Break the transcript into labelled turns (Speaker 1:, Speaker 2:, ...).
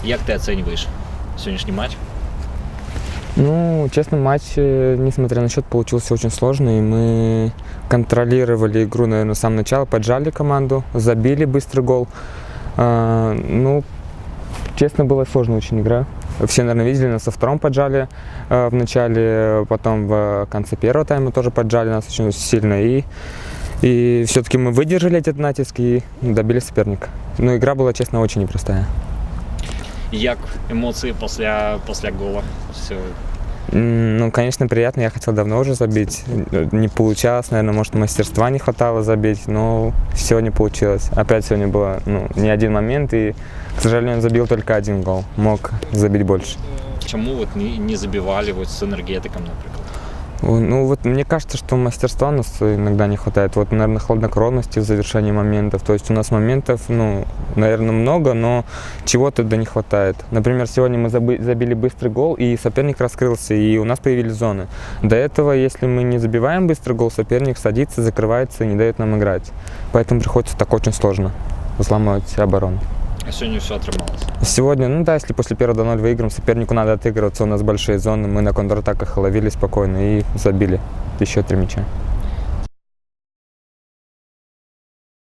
Speaker 1: Як ти оцениваешь сегодняшний матч?
Speaker 2: Ну, честно, матч, несмотря на счет, получился очень сложный. Мы контролировали игру, наверное, с самого начала, поджали команду, забили быстрый гол. Ну, честно, была сложная очень игра. Все, наверное, видели, нас со втором поджали в начале, потом в конце первого тайма тоже поджали нас очень сильно. И все-таки мы выдержали этот натиск и добили соперника. Но игра была, честно, очень непростая.
Speaker 1: Як эмоции после гола? Все.
Speaker 2: Ну, конечно, приятно. Я хотел давно уже забить. Не получалось, наверное, может, мастерства не хватало забить, но сегодня получилось. Опять сегодня было не один момент, и, к сожалению, он забил только один гол. Мог забить больше.
Speaker 1: Чему вот не забивали вот с энергетиком, например?
Speaker 2: Ну, вот мне кажется, что мастерства у нас иногда не хватает. Вот, наверное, хладнокровности в завершении моментов. То есть у нас моментов, наверное, много, но чего-то не хватает. Например, сегодня мы забили быстрый гол, и соперник раскрылся, и у нас появились зоны. До этого, если мы не забиваем быстрый гол, соперник садится, закрывается и не дает нам играть. Поэтому приходится так очень сложно взламывать оборону.
Speaker 1: А сегодня все отрывалось?
Speaker 2: Сегодня, если после 1-0 выиграем, сопернику надо отыгрываться, у нас большие зоны, мы на контратаках ловили спокойно и забили еще 3 мяча.